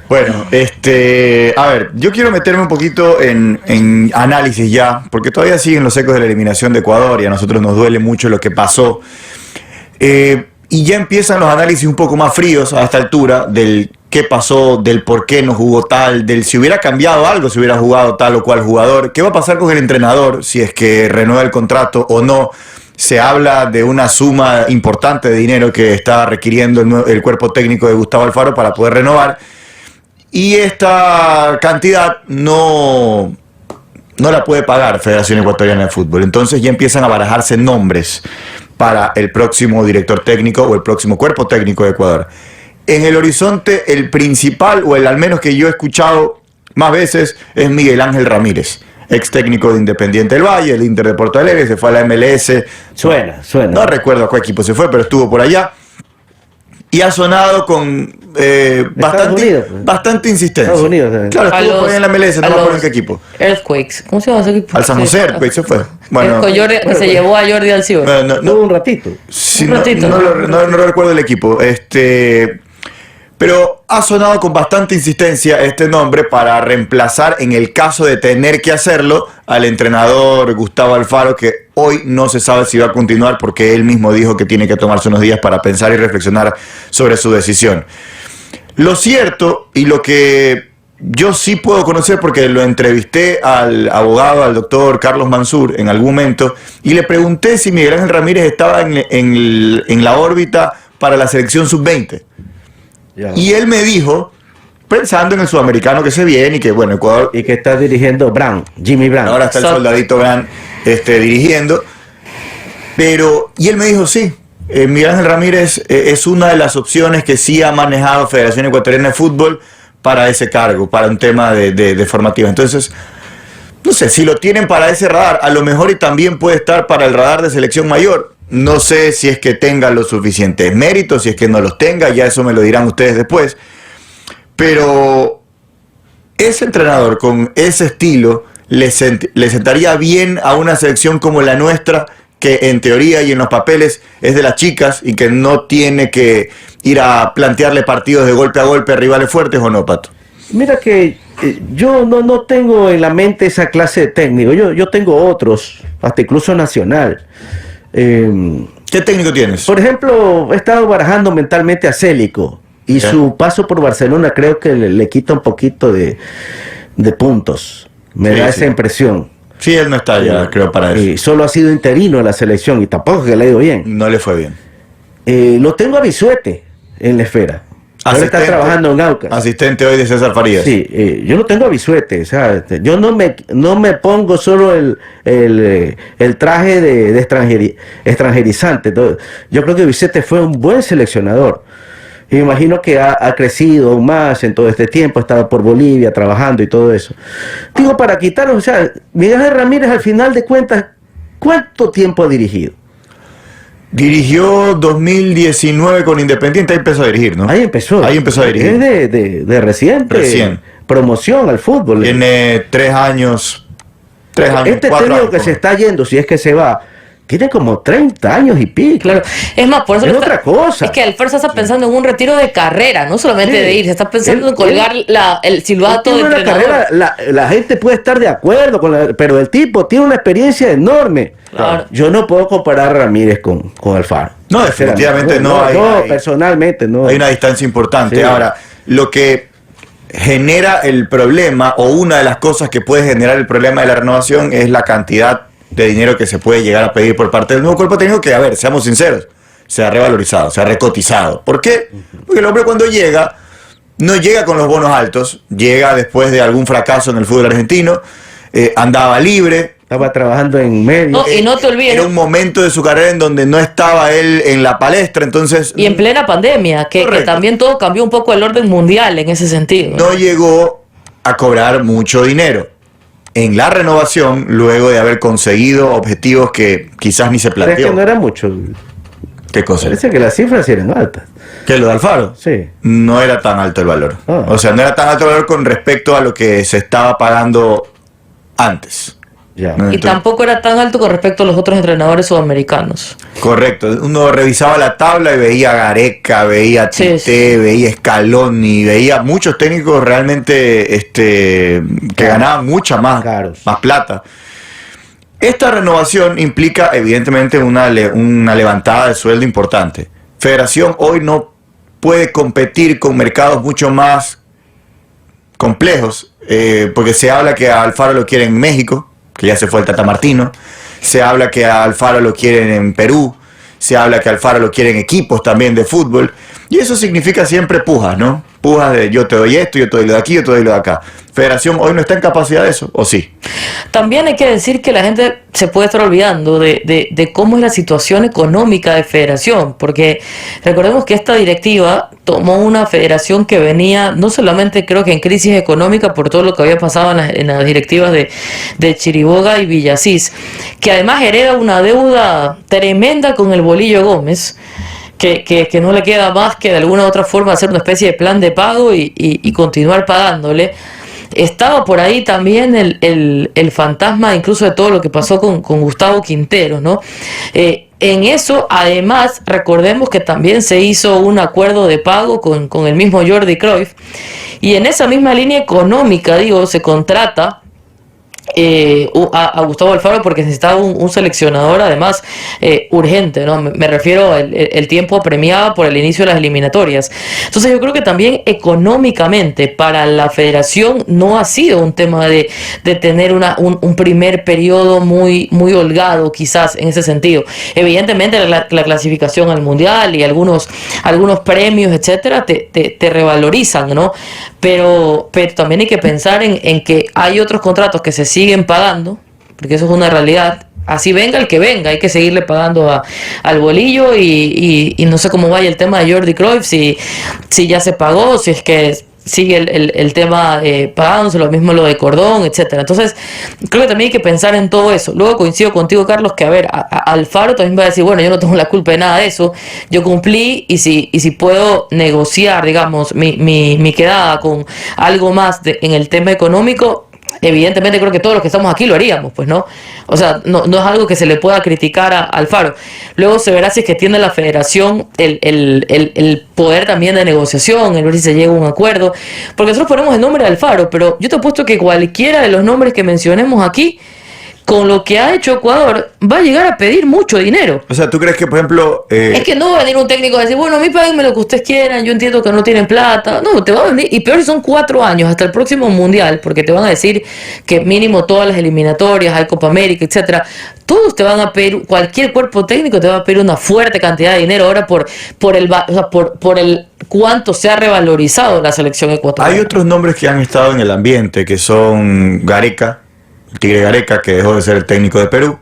Bueno, a ver, yo quiero meterme un poquito en análisis ya, porque todavía siguen los ecos de la eliminación de Ecuador y a nosotros nos duele mucho lo que pasó. Y ya empiezan los análisis un poco más fríos a esta altura del qué pasó, del por qué no jugó tal, del si hubiera cambiado algo, si hubiera jugado tal o cual jugador, qué va a pasar con el entrenador, si es que renueva el contrato o no. Se habla de una suma importante de dinero que está requiriendo el cuerpo técnico de Gustavo Alfaro para poder renovar. Y esta cantidad no la puede pagar Federación Ecuatoriana de Fútbol. Entonces ya empiezan a barajarse nombres para el próximo director técnico o el próximo cuerpo técnico de Ecuador. En el horizonte, el principal, o el al menos que yo he escuchado más veces, es Miguel Ángel Ramírez, ex técnico de Independiente del Valle, el Inter de Porto Alegre, se fue a la MLS. Suena. No recuerdo a qué equipo se fue, pero estuvo por allá. Y ha sonado con bastante insistencia. Estados Unidos también. Claro, estuvo por ahí en la MLS, no me acuerdo en qué equipo. Earthquakes. ¿Cómo se llama ese equipo? Al San José Earthquakes se fue. Bueno, que se llevó a Jordi Alcibar. No, un ratito. Sí, Un ratito. No recuerdo el equipo. Pero ha sonado con bastante insistencia este nombre para reemplazar, en el caso de tener que hacerlo, al entrenador Gustavo Alfaro, que hoy no se sabe si va a continuar porque él mismo dijo que tiene que tomarse unos días para pensar y reflexionar sobre su decisión. Lo cierto, y lo que yo sí puedo conocer porque lo entrevisté al abogado, al doctor Carlos Mansur en algún momento, y le pregunté si Miguel Ángel Ramírez estaba en la órbita para la selección sub-20. Y él me dijo, pensando en el sudamericano que se viene y que, bueno, Ecuador... Y que está dirigiendo Jimmy Brown. Ahora está el soldadito Brown dirigiendo. Y él me dijo, sí, Miguel Ángel Ramírez es una de las opciones que sí ha manejado Federación Ecuatoriana de Fútbol para ese cargo, para un tema de formativa. Entonces, no sé, si lo tienen para ese radar, a lo mejor y también puede estar para el radar de selección mayor. No sé si es que tenga los suficientes méritos, si es que no los tenga, ya eso me lo dirán ustedes después. Pero ese entrenador con ese estilo le sentaría bien a una selección como la nuestra, que en teoría y en los papeles es de las chicas y que no tiene que ir a plantearle partidos de golpe a golpe a rivales fuertes, ¿o no, Pato? Mira que yo no tengo en la mente esa clase de técnico. Yo tengo otros, hasta incluso nacional. ¿Qué técnico tienes? Por ejemplo, he estado barajando mentalmente a Célico y su paso por Barcelona creo que le quita un poquito de puntos. Me da esa impresión. Sí, él no está ya, creo, para eso. Y solo ha sido interino en la selección y tampoco que le ha ido bien. No le fue bien. Lo tengo a Bisuete en la esfera. Ahora está trabajando en Aucas. Asistente hoy de César Farías. Sí, yo no tengo a Bisuete, ¿sabes? Yo no me pongo solo el traje de extranjerizante. Yo creo que Bisuete fue un buen seleccionador. Y me imagino que ha crecido aún más en todo este tiempo, ha estado por Bolivia trabajando y todo eso. Digo, para quitarlo, o sea, Miguel Ángel Ramírez al final de cuentas, ¿cuánto tiempo ha dirigido? Dirigió 2019 con Independiente, ahí empezó a dirigir, ¿no? Ahí empezó a dirigir. Es de reciente promoción al fútbol. Tiene 3 años. Este técnico que se está yendo, si es que se va, tiene como 30 años y pico. Claro. Es más, por eso es otra cosa. Es que Alfaro está pensando en un retiro de carrera, no solamente de irse, está pensando en colgar el silbato de entrenador. La gente puede estar de acuerdo pero el tipo tiene una experiencia enorme. Claro. Yo no puedo comparar a Ramírez con Alfaro. No, definitivamente no. Personalmente no. Hay una distancia importante. Sí. Ahora, lo que genera el problema, o una de las cosas que puede generar el problema de la renovación, es la cantidad de dinero que se puede llegar a pedir por parte del nuevo cuerpo técnico, que, a ver, seamos sinceros, se ha revalorizado, se ha recotizado. ¿Por qué? Porque el hombre cuando llega, no llega con los bonos altos, llega después de algún fracaso en el fútbol argentino, andaba libre, estaba trabajando en medio. Y no te olvides. Era un momento de su carrera en donde no estaba él en la palestra, entonces... Y en plena pandemia, que también todo cambió un poco el orden mundial en ese sentido. No llegó a cobrar mucho dinero en la renovación, luego de haber conseguido objetivos que quizás ni se planteó. Pero es que no era mucho. ¿Qué cosa? Parece que las cifras eran altas. ¿Qué, lo de Alfaro? Sí. No era tan alto el valor. O sea, no era tan alto el valor con respecto a lo que se estaba pagando antes. Ya. Y tampoco era tan alto con respecto a los otros entrenadores sudamericanos. Correcto. Uno revisaba la tabla y veía a Gareca, veía a Tite, veía a Scaloni, veía muchos técnicos realmente que ganaban mucha más plata. Esta renovación implica evidentemente una levantada de sueldo importante. Federación hoy no puede competir con mercados mucho más complejos, porque se habla que a Alfaro lo quieren en México, que ya se fue el Tata Martino, se habla que a Alfaro lo quieren en Perú, se habla que a Alfaro lo quieren equipos también de fútbol, y eso significa siempre pujas, ¿no? Pujas de yo te doy esto, yo te doy lo de aquí, yo te doy lo de acá. Federación hoy no está en capacidad de eso, ¿o sí? También hay que decir que la gente se puede estar olvidando de cómo es la situación económica de Federación, porque recordemos que esta directiva tomó una federación que venía no solamente creo que en crisis económica por todo lo que había pasado en las directivas de Chiriboga y Villasís, que además hereda una deuda tremenda con el Bolillo Gómez, que no le queda más que de alguna u otra forma hacer una especie de plan de pago y continuar pagándole. Estaba por ahí también el fantasma incluso de todo lo que pasó con Gustavo Quinteros, ¿no? En eso, además, recordemos que también se hizo un acuerdo de pago con el mismo Jordi Cruyff, y en esa misma línea económica, se contrata a Gustavo Alfaro porque necesitaba un seleccionador además urgente, ¿no? Me refiero el tiempo apremiado por el inicio de las eliminatorias. Entonces yo creo que también económicamente para la federación no ha sido un tema de tener un primer periodo muy holgado quizás en ese sentido. Evidentemente la clasificación al mundial y algunos premios, etcétera, te revalorizan, ¿no? Pero también hay que pensar en que hay otros contratos que se siguen pagando, porque eso es una realidad. Así venga el que venga, hay que seguirle pagando al Bolillo y no sé cómo vaya el tema de Jordi Cruyff, si ya se pagó, si es que sigue el tema pagándose, lo mismo lo de Cordón, etcétera. Entonces, creo que también hay que pensar en todo eso. Luego coincido contigo, Carlos, que Alfaro también va a decir, bueno, yo no tengo la culpa de nada de eso, yo cumplí y si puedo negociar, digamos, mi quedada con algo más en el tema económico, evidentemente creo que todos los que estamos aquí lo haríamos, pues, ¿no? O sea, no es algo que se le pueda criticar a Alfaro. Luego se verá si es que tiene la federación el poder también de negociación, el ver si se llega a un acuerdo, porque nosotros ponemos el nombre de Alfaro, pero yo te apuesto que cualquiera de los nombres que mencionemos aquí, con lo que ha hecho Ecuador, va a llegar a pedir mucho dinero. O sea, ¿tú crees que, por ejemplo... Es que no va a venir un técnico a decir, bueno, a mí páguenme lo que ustedes quieran, yo entiendo que no tienen plata. No, te va a venir, y peor si son 4 años, hasta el próximo Mundial, porque te van a decir que mínimo todas las eliminatorias, hay Copa América, etcétera, todos te van a pedir, cualquier cuerpo técnico te va a pedir una fuerte cantidad de dinero ahora por el cuánto se ha revalorizado la selección ecuatoriana. Hay otros nombres que han estado en el ambiente, que son Gareca, el Tigre Gareca, que dejó de ser el técnico de Perú.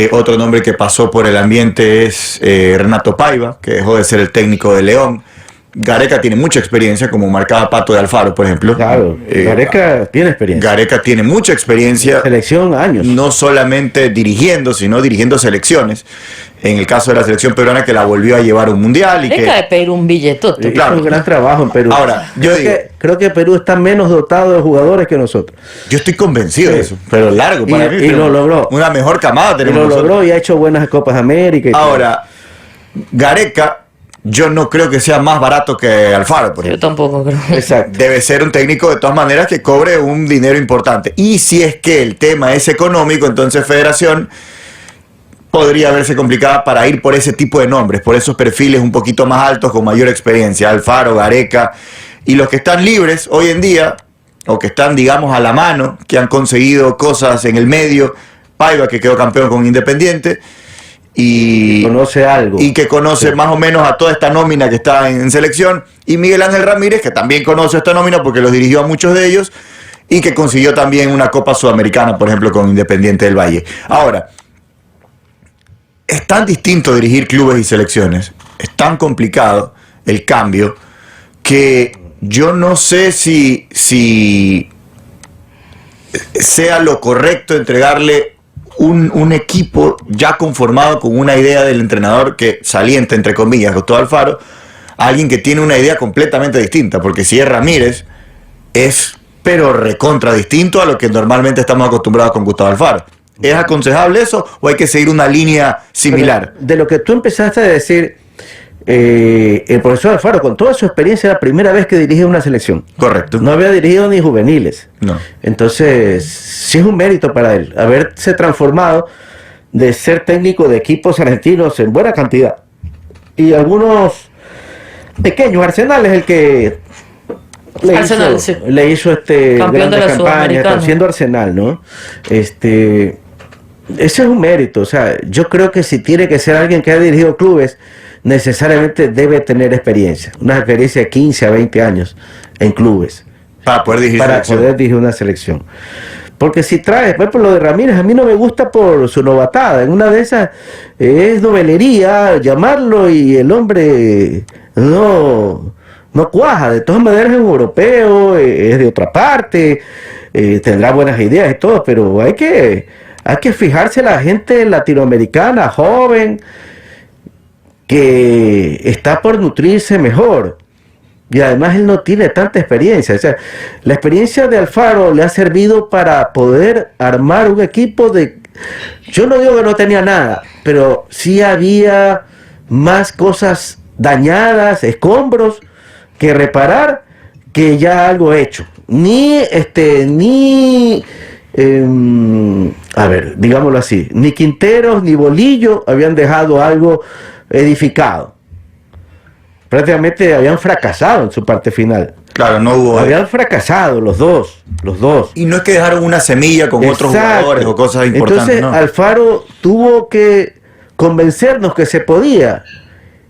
Otro nombre que pasó por el ambiente es Renato Paiva, que dejó de ser el técnico de León. Gareca tiene mucha experiencia, como marcaba Pato de Alfaro, por ejemplo. Claro, Gareca tiene experiencia. Gareca tiene mucha experiencia. Selección, años. No solamente dirigiendo, sino dirigiendo selecciones. En el caso de la selección peruana, que la volvió a llevar a un mundial. Y deja de pedir un billetote. Claro. Hizo un gran trabajo en Perú. Ahora, creo que Perú está menos dotado de jugadores que nosotros. Yo estoy convencido de eso, pero largo para mí. Y lo logró. Una mejor camada tenemos nosotros. Lo logró y ha hecho buenas Copas América. Ahora, Gareca, yo no creo que sea más barato que Alfaro, por ejemplo. Yo tampoco creo. Exacto. Debe ser un técnico de todas maneras que cobre un dinero importante. Y si es que el tema es económico, entonces Federación podría verse complicada para ir por ese tipo de nombres, por esos perfiles un poquito más altos con mayor experiencia, Alfaro, Gareca, y los que están libres hoy en día, o que están, digamos, a la mano, que han conseguido cosas en el medio, Paiva, que quedó campeón con Independiente, y conoce algo. Y que conoce más o menos a toda esta nómina que está en selección, y Miguel Ángel Ramírez, que también conoce esta nómina porque los dirigió a muchos de ellos, y que consiguió también una Copa Sudamericana, por ejemplo, con Independiente del Valle. Ahora, es tan distinto dirigir clubes y selecciones, es tan complicado el cambio, que yo no sé si sea lo correcto entregarle un equipo ya conformado con una idea del entrenador que saliente, entre comillas, Gustavo Alfaro, a alguien que tiene una idea completamente distinta, porque si es Ramírez, es pero recontra distinto a lo que normalmente estamos acostumbrados con Gustavo Alfaro. ¿Es aconsejable eso o hay que seguir una línea similar? Pero de lo que tú empezaste a decir, el profesor Alfaro, con toda su experiencia, era la primera vez que dirige una selección. Correcto. No había dirigido ni juveniles. No. Entonces, sí es un mérito para él haberse transformado de ser técnico de equipos argentinos en buena cantidad. Y algunos pequeños. Arsenal es el que le hizo campeón de la campaña, Sudamericana, siendo Arsenal, ¿no? Ese es un mérito. O sea, yo creo que si tiene que ser alguien que ha dirigido clubes, necesariamente debe tener experiencia, una experiencia de 15 a 20 años en clubes Para poder dirigir una selección. Porque si traes, por ejemplo, lo de Ramírez, a mí no me gusta por su novatada. En una de esas es novelería llamarlo y el hombre no cuaja. De todas maneras es un europeo, es de otra parte, tendrá buenas ideas y todo, pero hay que fijarse en la gente latinoamericana, joven, que está por nutrirse mejor. Y además él no tiene tanta experiencia. O sea, la experiencia de Alfaro le ha servido para poder armar un equipo de... Yo no digo que no tenía nada, pero sí había más cosas dañadas, escombros, que reparar, que ya algo hecho. A ver, digámoslo así, ni Quinteros ni Bolillo habían dejado algo edificado. Prácticamente habían fracasado en su parte final. Claro, no hubo... Habían fracasado los dos. Y no es que dejaron una semilla con otros jugadores o cosas importantes. Entonces, ¿no? Alfaro tuvo que convencernos que se podía.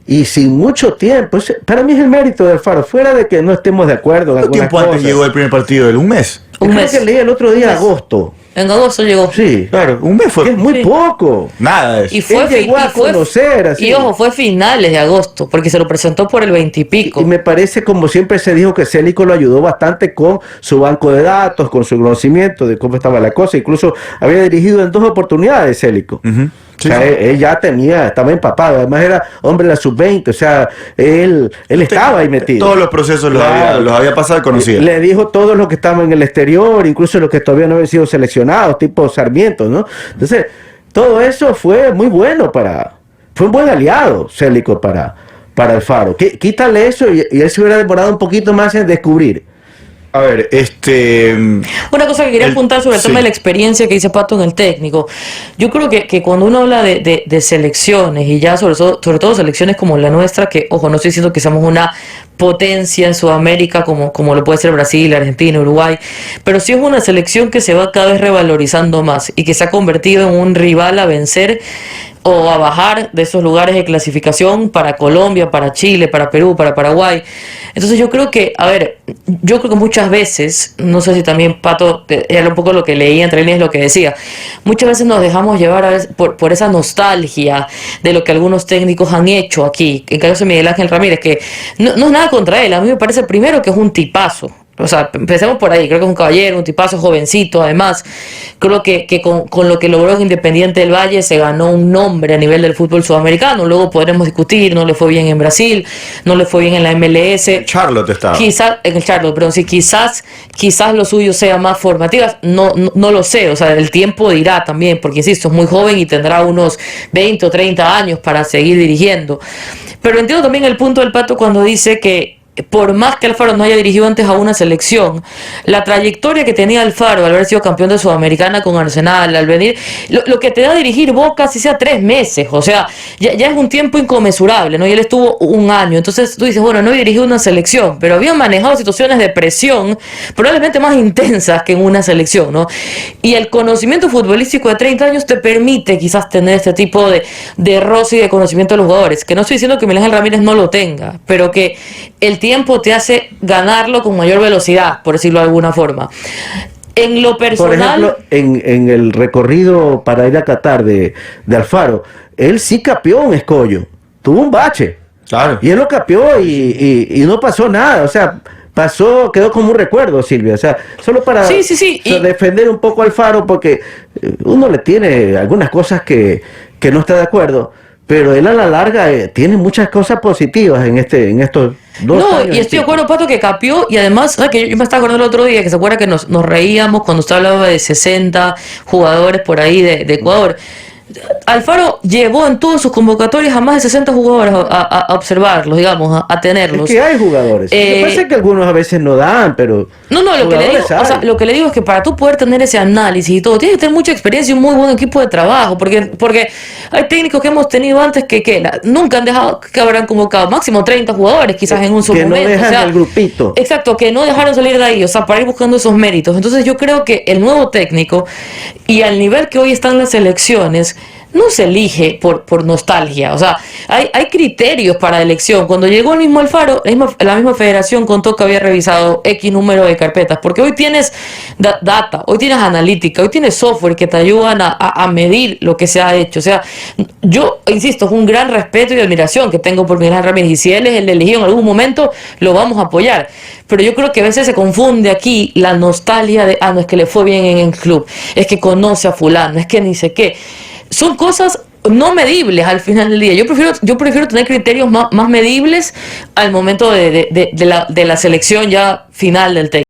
Y sin mucho tiempo. Para mí es el mérito de Alfaro. Fuera de que no estemos de acuerdo en ¿Cuánto tiempo cosas. antes llegó el primer partido? ¿Un mes? Un Creo mes. que leí el otro día, agosto. En agosto llegó. Sí. Claro, un mes fue. Es muy Sí. poco. Nada de eso. Y fue, Él llegó a fue- conocer, así. y ojo, fue finales de agosto, porque se lo presentó por el 20 y pico. Y me parece, como siempre se dijo, que Célico lo ayudó bastante con su banco de datos, con su conocimiento de cómo estaba la cosa. Incluso había dirigido en 2 oportunidades Célico. Ujú. Sí, O sea, sí. él ya estaba empapado. Además era hombre de la sub-20. O sea, él estaba ahí metido. Todos los procesos Claro. los había pasado y conocía. Le dijo todos los que estaban en el exterior, incluso los que todavía no habían sido seleccionados, tipo Sarmiento, ¿no? Entonces, todo eso fue muy bueno fue un buen aliado Célico para Alfaro. Quítale eso y él se hubiera demorado un poquito más en descubrir. A ver, Una cosa que quería El- apuntar sobre el sí. tema de la experiencia que dice Pato en el técnico. Yo creo que cuando uno habla de selecciones, y ya sobre todo selecciones como la nuestra, que, ojo, no estoy diciendo que seamos una potencia en Sudamérica como lo puede ser Brasil, Argentina, Uruguay, pero sí es una selección que se va cada vez revalorizando más y que se ha convertido en un rival a vencer o a bajar de esos lugares de clasificación para Colombia, para Chile, para Perú, para Paraguay. Entonces yo creo que, yo creo que muchas veces, no sé si también Pato, era un poco lo que leía entre líneas, lo que decía, muchas veces nos dejamos llevar a veces por esa nostalgia de lo que algunos técnicos han hecho aquí, en caso de Miguel Ángel Ramírez, que no es nada contra él, a mí me parece primero que es un tipazo. O sea, empecemos por ahí, creo que es un caballero, un tipazo jovencito, además, creo que con lo que logró en Independiente del Valle se ganó un nombre a nivel del fútbol sudamericano, luego podremos discutir, no le fue bien en Brasil, no le fue bien en la MLS, Charlotte estaba. quizás, en el Charlotte, perdón, sí, quizás lo suyo sea más formativas, no lo sé, o sea, el tiempo dirá también, porque insisto, es muy joven y tendrá unos 20 o 30 años para seguir dirigiendo, pero entiendo también el punto del Pato cuando dice que por más que Alfaro no haya dirigido antes a una selección, la trayectoria que tenía Alfaro al haber sido campeón de Sudamericana con Arsenal, al venir, lo que te da dirigir Boca, si sea 3 meses, o sea, ya es un tiempo inconmensurable, ¿no? Y él estuvo un año, entonces tú dices, bueno, no he dirigido una selección, pero habían manejado situaciones de presión probablemente más intensas que en una selección, ¿no? Y el conocimiento futbolístico de 30 años te permite quizás tener este tipo de roce y de conocimiento de los jugadores, que no estoy diciendo que Miguel Ángel Ramírez no lo tenga, pero que el tiempo te hace ganarlo con mayor velocidad, por decirlo de alguna forma. En lo personal... Por ejemplo, en el recorrido para ir a Qatar de Alfaro, él sí capeó un escollo, tuvo un bache. Claro. Y él lo capeó y no pasó nada, o sea, quedó como un recuerdo, Silvia, o sea, solo para Sí. defender un poco a Alfaro, porque uno le tiene algunas cosas que no está de acuerdo, pero él a la larga tiene muchas cosas positivas en estos 2 años. Y estoy de acuerdo, Pato, que capió, y además, ¿sabes? Que yo me estaba acordando el otro día, que se acuerda que nos reíamos cuando usted hablaba de 60 jugadores por ahí de Ecuador. Alfaro llevó en todas sus convocatorias a más de 60 jugadores a observarlos, digamos, a tenerlos. Es que hay jugadores. Lo que pasa es que algunos a veces no dan, pero... No, lo que le digo es que para tú poder tener ese análisis y todo, tienes que tener mucha experiencia y un muy buen equipo de trabajo, porque hay técnicos que hemos tenido antes que nunca han dejado, que habrán convocado máximo 30 jugadores, quizás en un solo momento. Que no dejan el grupito. Exacto, que no dejaron salir de ahí, o sea, para ir buscando esos méritos. Entonces yo creo que el nuevo técnico, y al nivel que hoy están las elecciones, no se elige por nostalgia, o sea, hay criterios para elección. Cuando llegó el mismo Alfaro, la misma federación contó que había revisado X número de carpetas, porque hoy tienes data, hoy tienes analítica, hoy tienes software que te ayudan a medir lo que se ha hecho. O sea, yo insisto, es un gran respeto y admiración que tengo por Miguel Ángel Ramírez, y si él es el elegido en algún momento, lo vamos a apoyar. Pero yo creo que a veces se confunde aquí la nostalgia de, no, es que le fue bien en el club, es que conoce a fulano, es que ni sé qué. Son cosas no medibles al final del día. Yo prefiero tener criterios más medibles al momento de la selección ya final del técnico.